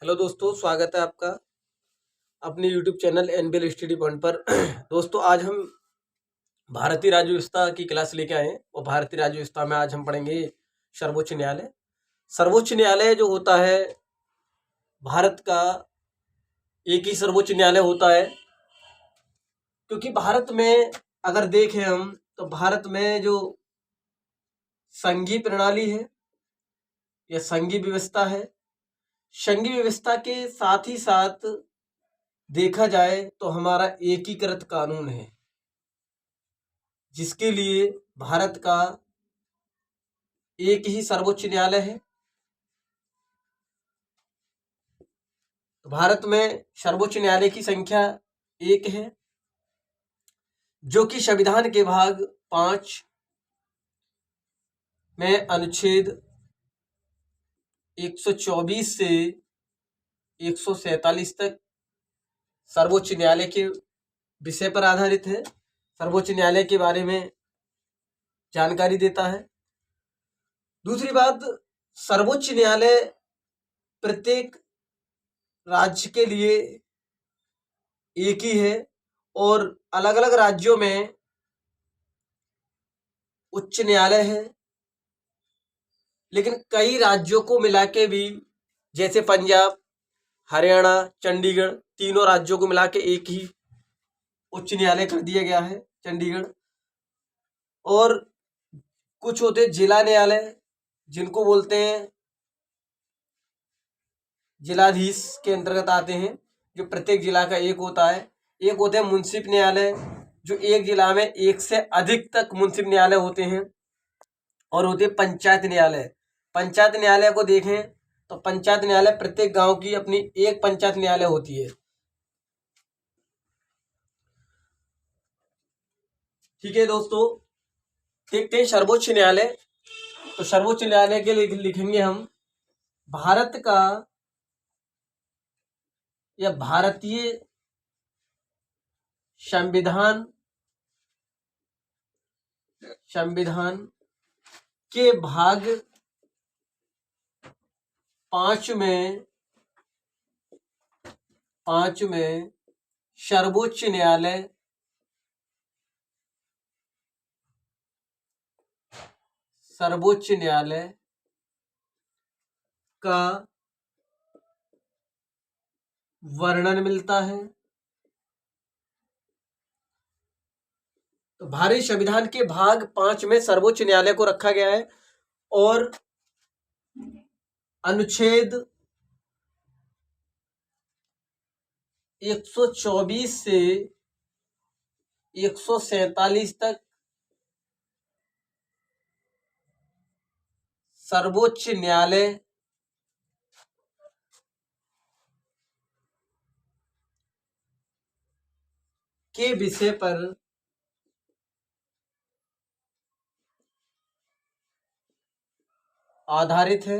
Hello दोस्तों, स्वागत है आपका अपने YouTube channel NBL study point पर। दोस्तों, आज हम भारतीय राज्य व्यवस्था की क्लास लेके आए हैं और भारतीय राज्य व्यवस्था में आज हम पढ़ेंगे सर्वोच्च न्यायालय। सर्वोच्च न्यायालय जो होता है भारत का, एक ही सर्वोच्च न्यायालय होता है, क्योंकि भारत में अगर देखें हम तो भारत में जो संघीय प्रणाली है या संघीय व्यवस्था है, संघीय व्यवस्था के साथ ही साथ देखा जाए तो हमारा एकीकृत कानून है, जिसके लिए भारत का एक ही सर्वोच्च न्यायालय है। तो भारत में सर्वोच्च न्यायालय की संख्या एक है, जो कि संविधान के भाग 5 में अनुच्छेद 124 से 147 तक सर्वोच्च न्यायालय के विषय पर आधारित है, सर्वोच्च न्यायालय के बारे में जानकारी देता है। दूसरी बात, सर्वोच्च न्यायालय प्रत्येक राज्य के लिए एक ही है और अलग अलग राज्यों में उच्च न्यायालय है, लेकिन कई राज्यों को मिला के भी, जैसे पंजाब, हरियाणा, चंडीगढ़, तीनों राज्यों को मिला के एक ही उच्च न्यायालय कर दिया गया है, चंडीगढ़। और कुछ होते जिला न्यायालय, जिनको बोलते हैं जिलाधीश के अंतर्गत आते हैं, जो प्रत्येक जिला का एक होता है। एक होते हैं मुंसिफ न्यायालय, जो एक जिला में एक से अधिक तक मुंसिफ न्यायालय होते हैं। और होते हैं पंचायत न्यायालय। पंचायत न्यायालय को देखें तो पंचायत न्यायालय प्रत्येक गांव की अपनी एक पंचायत न्यायालय होती है। ठीक है दोस्तों, देखते हैं सर्वोच्च न्यायालय। तो सर्वोच्च न्यायालय के लिए लिखेंगे हम भारत का या भारतीय संविधान के भाग 5 में सर्वोच्च न्यायालय का वर्णन मिलता है। तो भारतीय संविधान के भाग 5 में सर्वोच्च न्यायालय को रखा गया है और अनुच्छेद 124 से 147 तक सर्वोच्च न्यायालय के विषय पर आधारित है।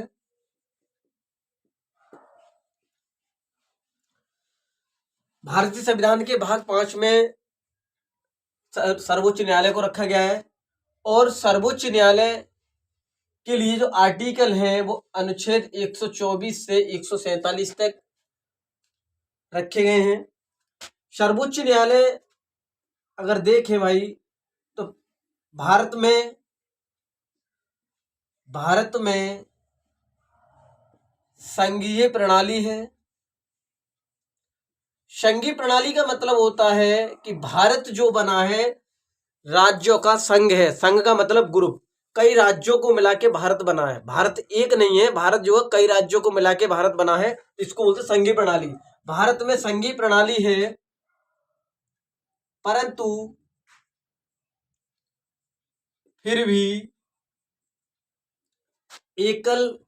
भारतीय संविधान के भाग 5 में सर्वोच्च न्यायालय को रखा गया है और सर्वोच्च न्यायालय के लिए जो आर्टिकल हैं वो अनुच्छेद 124 से 147 तक रखे गए हैं। सर्वोच्च न्यायालय अगर देखें भाई तो भारत में संघीय प्रणाली है। संघीय प्रणाली का मतलब होता है कि भारत जो बना है राज्यों का संघ है। संघ का मतलब ग्रुप, कई राज्यों को मिला के भारत बना है। भारत एक नहीं है, भारत जो है कई राज्यों को मिला के भारत बना है, इसको बोलते संघीय प्रणाली। भारत में संघीय प्रणाली है, परंतु फिर भी एकल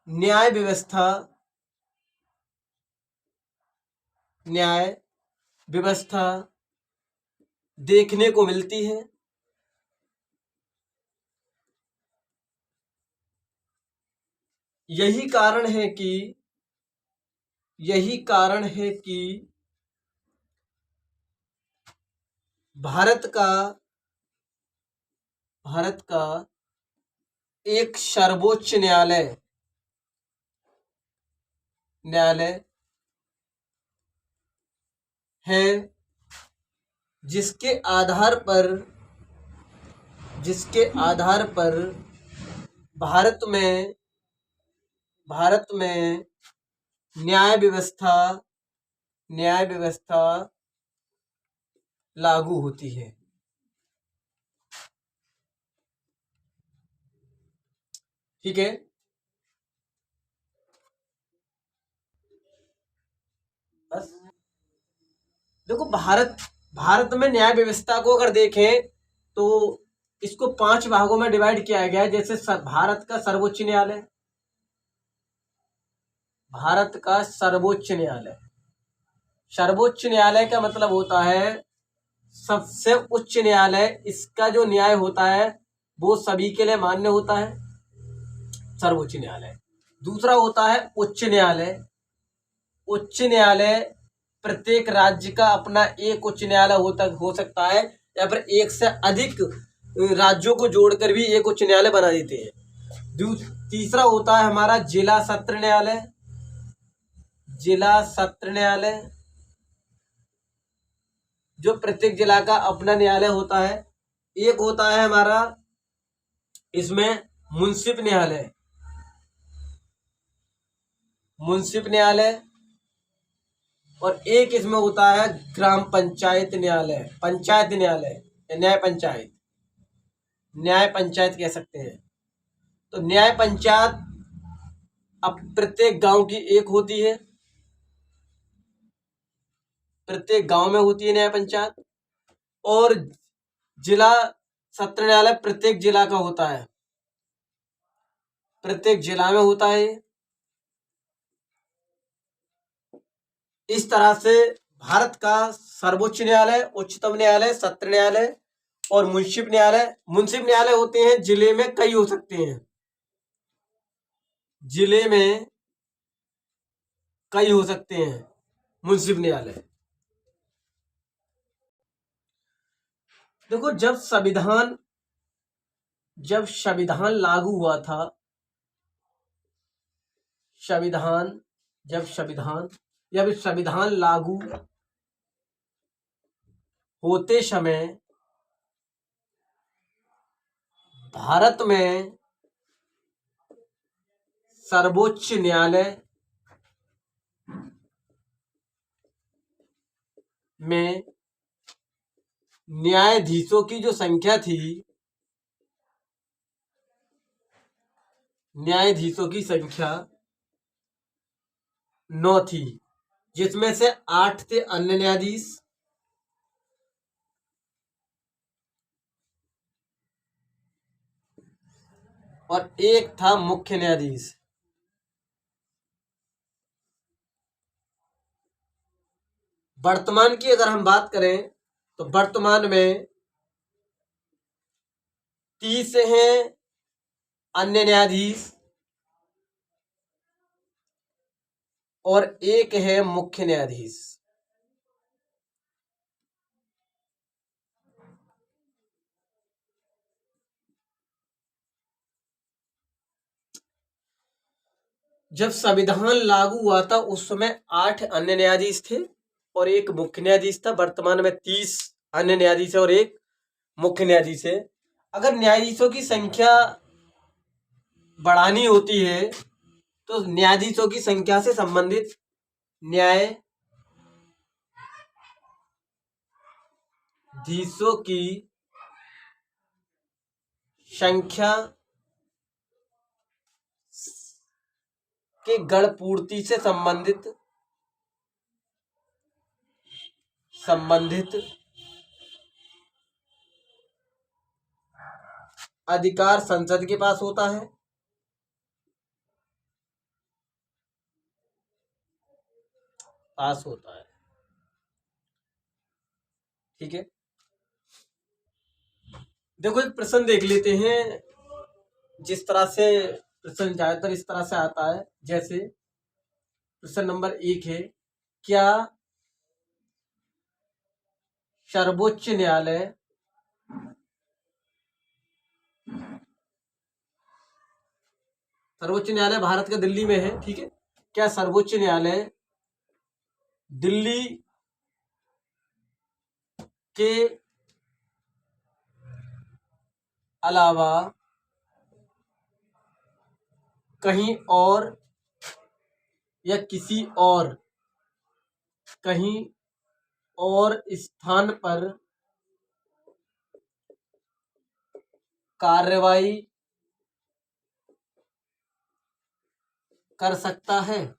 न्याय व्यवस्था देखने को मिलती है। यही कारण है कि भारत का एक सर्वोच्च न्यायालय है जिसके आधार पर भारत में न्याय व्यवस्था लागू होती है। ठीक है। बस देखो, भारत में न्याय व्यवस्था को अगर देखें तो इसको 5 भागों में डिवाइड किया गया है। जैसे भारत का सर्वोच्च न्यायालय, सर्वोच्च न्यायालय का मतलब होता है सबसे उच्च न्यायालय। इसका जो न्याय होता है वो सभी के लिए मान्य होता है, सर्वोच्च न्यायालय। दूसरा होता है उच्च न्यायालय। उच्च न्यायालय प्रत्येक राज्य का अपना एक उच्च न्यायालय हो सकता है, या फिर एक से अधिक राज्यों को जोड़कर भी एक उच्च न्यायालय बना देते हैं। तीसरा होता है हमारा जिला सत्र न्यायालय, जो प्रत्येक जिला का अपना न्यायालय होता है। एक होता है हमारा इसमें मुंसिफ न्यायालय, और एक इसमें होता है ग्राम पंचायत न्यायालय, न्याय पंचायत कह सकते हैं। तो न्याय पंचायत अब प्रत्येक गांव की एक होती है, प्रत्येक गांव में होती है न्याय पंचायत। और जिला सत्र न्यायालय प्रत्येक जिला का होता है, प्रत्येक जिला में होता है। इस तरह से भारत का सर्वोच्च न्यायालय, उच्चतम न्यायालय, सत्र न्यायालय और मुंसिफ न्यायालय होते हैं। जिले में कई हो सकते हैं, मुंसिफ न्यायालय। देखो, जब संविधान लागू हुआ था, जब संविधान लागू होते समय भारत में सर्वोच्च न्यायालय में न्यायाधीशों की जो संख्या थी, 9 थी, जिसमें से 8 थे अन्य न्यायाधीश और एक था मुख्य न्यायाधीश। वर्तमान की अगर हम बात करें तो वर्तमान में 30 हैं अन्य न्यायाधीश और एक है मुख्य न्यायाधीश। जब संविधान लागू हुआ था उस समय 8 अन्य न्यायाधीश थे और एक मुख्य न्यायाधीश था। वर्तमान में 30 अन्य न्यायाधीश है और एक मुख्य न्यायाधीश है। अगर न्यायाधीशों की संख्या बढ़ानी होती है तो न्यायाधीशों की संख्या से संबंधित न्यायाधीशों की संख्या के गणपूर्ति से संबंधित अधिकार संसद के पास होता है। ठीक है। देखो, एक प्रश्न देख लेते हैं। जिस तरह से प्रश्न ज्यादातर इस तरह से आता है, जैसे प्रश्न नंबर 1 है, क्या सर्वोच्च न्यायालय सर्वोच्च न्यायालय भारत का दिल्ली में है, ठीक है। क्या सर्वोच्च न्यायालय दिल्ली के अलावा कहीं और या किसी और कहीं और स्थान पर कार्रवाई कर सकता है?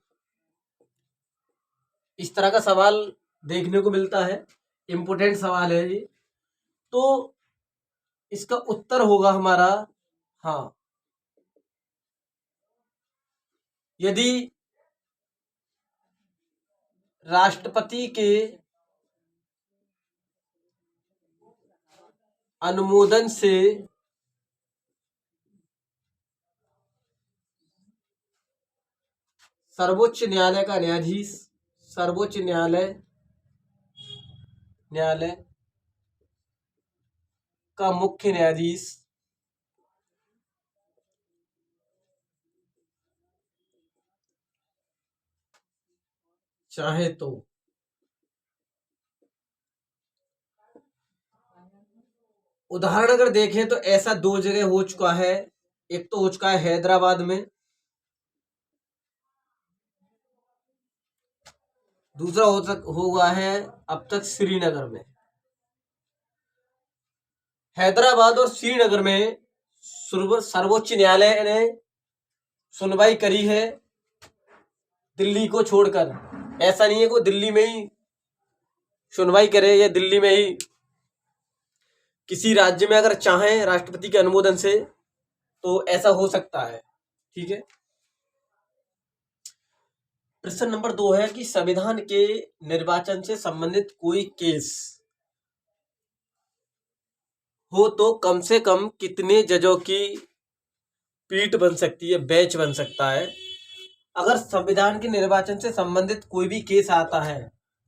इस तरह का सवाल देखने को मिलता है, इम्पोर्टेंट सवाल है ये। तो इसका उत्तर होगा हमारा हाँ। यदि राष्ट्रपति के अनुमोदन से सर्वोच्च न्यायालय का न्यायाधीश, सर्वोच्च न्यायालय का मुख्य न्यायाधीश चाहे तो उदाहरण अगर देखें तो ऐसा 2 जगह हो चुका है। एक तो हो चुका है हैदराबाद में, दूसरा हुआ है अब तक श्रीनगर में। हैदराबाद और श्रीनगर में सर्वोच्च न्यायालय ने सुनवाई करी है दिल्ली को छोड़कर। ऐसा नहीं है कि दिल्ली में ही सुनवाई करे या दिल्ली में ही किसी राज्य में अगर चाहें राष्ट्रपति के अनुमोदन से तो ऐसा हो सकता है, ठीक है। प्रश्न नंबर 2 है कि संविधान के निर्वाचन से संबंधित कोई केस हो तो कम से कम कितने जजों की पीठ बन सकती है, बेंच बन सकता है? अगर संविधान के निर्वाचन से संबंधित कोई भी केस आता है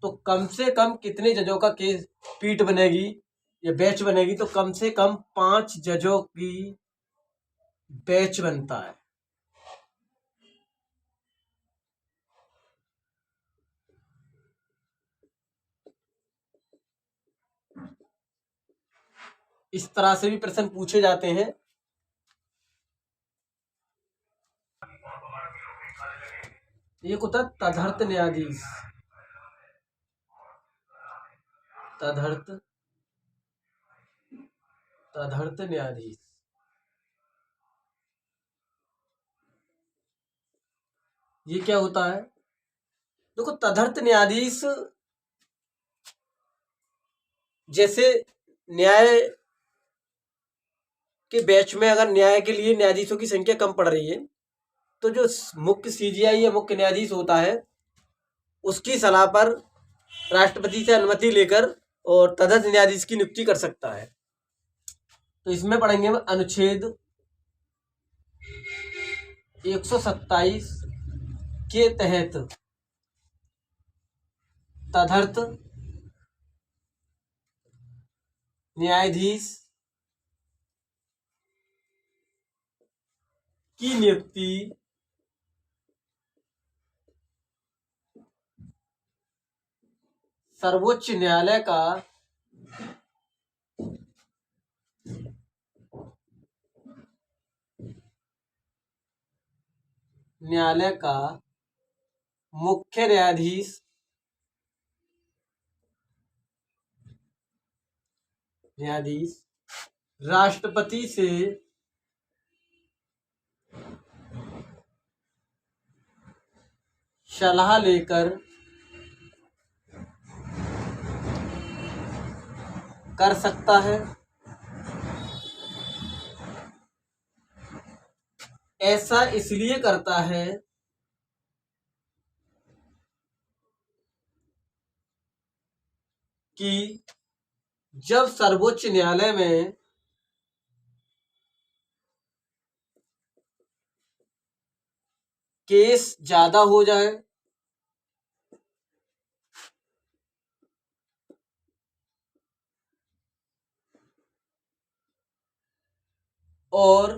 तो कम से कम कितने जजों का केस पीठ बनेगी या बेंच बनेगी? तो कम से कम 5 जजों की बेंच बनता है। इस तरह से भी प्रश्न पूछे जाते हैं। एक होता है तदर्थ न्यायाधीश, तदर्थ न्यायाधीश। ये क्या होता है? देखो, तदर्थ न्यायाधीश जैसे न्याय के बैच में अगर न्याय के लिए न्यायाधीशों की संख्या कम पड़ रही है तो जो मुख्य सीजीआई या मुख्य न्यायाधीश होता है उसकी सलाह पर राष्ट्रपति से अनुमति लेकर और तदर्थ न्यायाधीश की नियुक्ति कर सकता है। तो इसमें पढ़ेंगे अनुच्छेद 127 के तहत तदर्थ न्यायाधीश की नियुक्ति सर्वोच्च न्यायालय का मुख्य न्यायाधीश राष्ट्रपति से सलाह लेकर कर सकता है। ऐसा इसलिए करता है कि जब सर्वोच्च न्यायालय में केस ज्यादा हो जाए और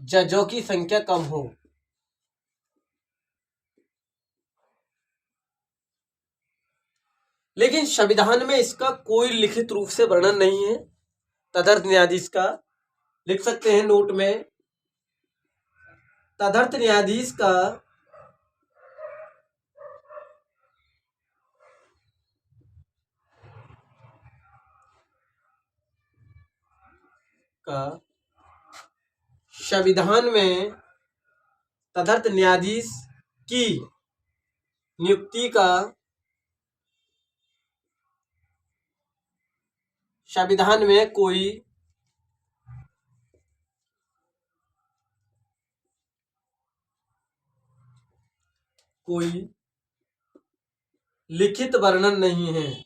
जजों की संख्या कम हो। लेकिन संविधान में इसका कोई लिखित रूप से वर्णन नहीं है। तदर्थ न्यायाधीश का लिख सकते हैं नोट में, तदर्थ न्यायाधीश का संविधान में तदर्थ न्यायाधीश की नियुक्ति का संविधान में कोई लिखित वर्णन नहीं है।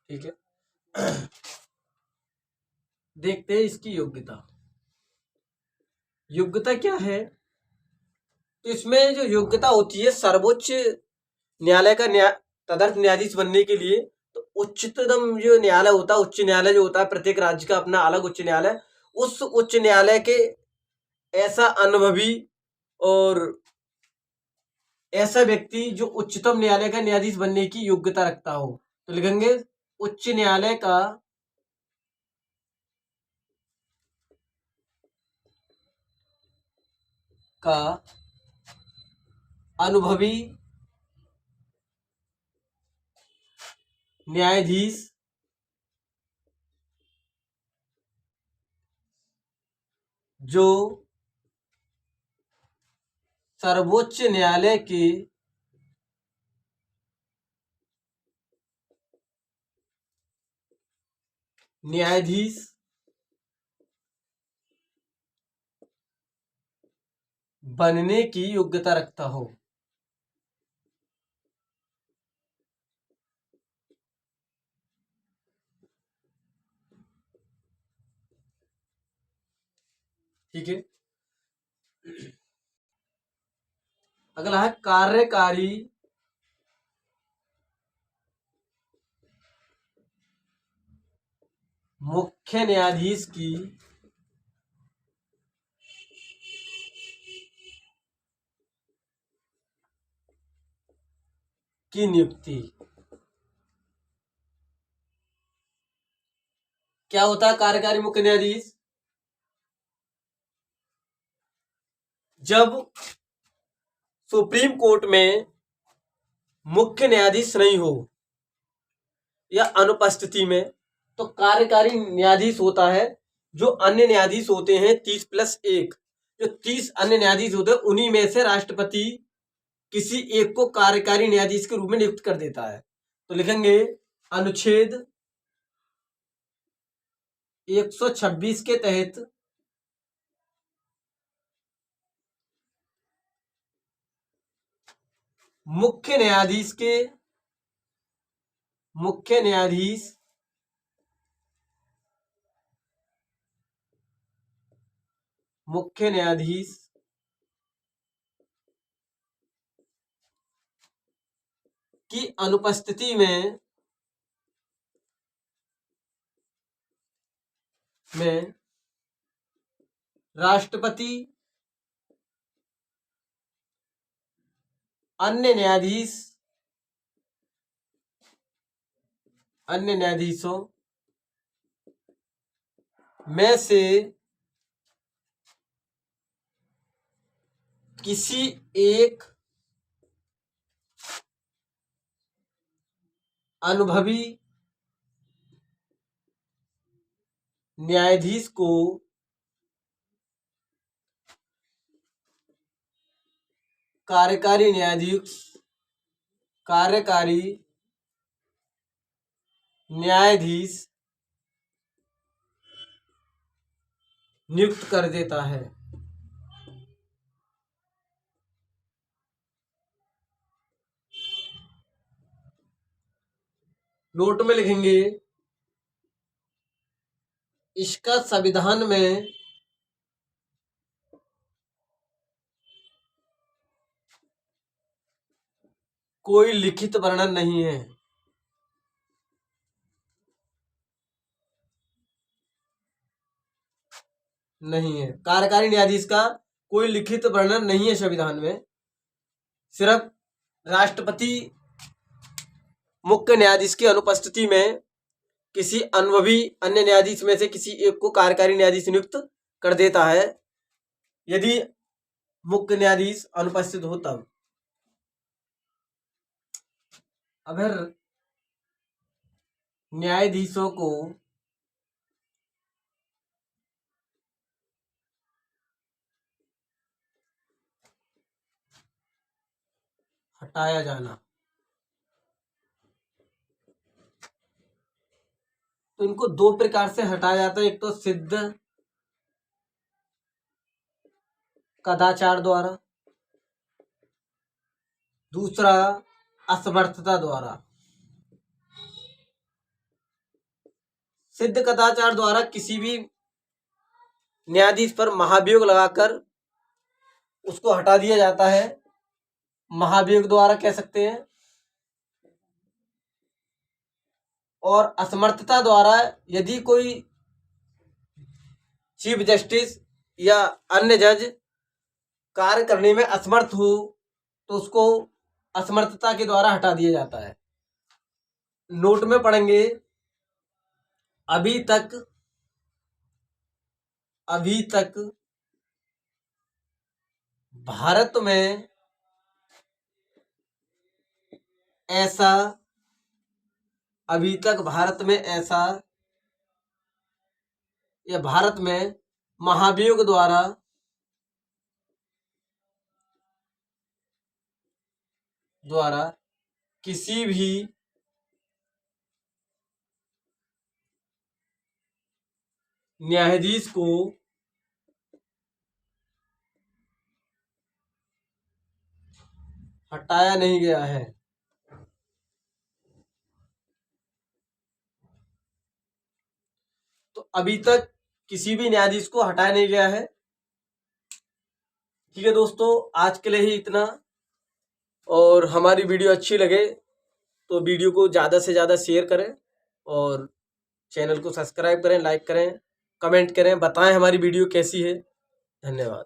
ठीक है, देखते हैं इसकी योग्यता। योग्यता क्या है? तो इसमें जो योग्यता होती है सर्वोच्च न्यायालय का तदर्थ न्यायाधीश बनने के लिए, तो उच्चतम जो न्यायालय होता है, उच्च न्यायालय जो होता है, प्रत्येक राज्य का अपना अलग उच्च न्यायालय, उस उच्च न्यायालय के ऐसा अनुभवी और ऐसा व्यक्ति जो उच्चतम न्यायालय का न्यायाधीश बनने की योग्यता रखता हो। तो लिखेंगे उच्च न्यायालय का अनुभवी न्यायाधीश जो सर्वोच्च न्यायालय के न्यायाधीश बनने की योग्यता रखता हो। ठीक है, अगला है कार्यकारी मुख्य न्यायाधीश की नियुक्ति। क्या होता है कार्यकारी मुख्य न्यायाधीश? जब सुप्रीम कोर्ट में मुख्य न्यायाधीश नहीं हो या अनुपस्थिति में, तो कार्यकारी न्यायाधीश होता है। जो अन्य न्यायाधीश होते हैं 30+1, जो 30 अन्य न्यायाधीश होते हैं, उन्हीं में से राष्ट्रपति किसी एक को कार्यकारी न्यायाधीश के रूप में नियुक्त कर देता है। तो लिखेंगे अनुच्छेद 126 के तहत मुख्य न्यायाधीश की अनुपस्थिति में राष्ट्रपति अन्य न्यायाधीशों में से किसी एक अनुभवी न्यायाधीश को कार्यकारी न्यायाधीश नियुक्त कर देता है। नोट में लिखेंगे इसका संविधान में कोई लिखित वर्णन नहीं है। नहीं है, कार्यकारी न्यायाधीश का कोई लिखित वर्णन नहीं है संविधान में। सिर्फ राष्ट्रपति मुख्य न्यायाधीश की अनुपस्थिति में किसी अनुभवी अन्य न्यायाधीश में से किसी एक को कार्यकारी न्यायाधीश नियुक्त कर देता है, यदि मुख्य न्यायाधीश अनुपस्थित हो तब। अगर न्यायाधीशों को हटाया जाना, तो इनको दो प्रकार से हटाया जाता है। एक तो सिद्ध कदाचार द्वारा, दूसरा असमर्थता द्वारा। सिद्ध कदाचार द्वारा किसी भी न्यायाधीश पर महाभियोग लगाकर उसको हटा दिया जाता है, महाभियोग द्वारा कह सकते हैं। और असमर्थता द्वारा यदि कोई चीफ जस्टिस या अन्य जज कार्य करने में असमर्थ हो तो उसको असमर्थता के द्वारा हटा दिया जाता है। नोट में पढ़ेंगे, अभी तक भारत में ऐसा या भारत में महाभियोग द्वारा किसी भी न्यायाधीश को हटाया नहीं गया है। तो अभी तक किसी भी न्यायाधीश को हटाया नहीं गया है। ठीक है दोस्तों, आज के लिए ही इतना। और हमारी वीडियो अच्छी लगे तो वीडियो को ज़्यादा से ज़्यादा शेयर करें और चैनल को सब्सक्राइब करें, लाइक करें, कमेंट करें, बताएं हमारी वीडियो कैसी है। धन्यवाद।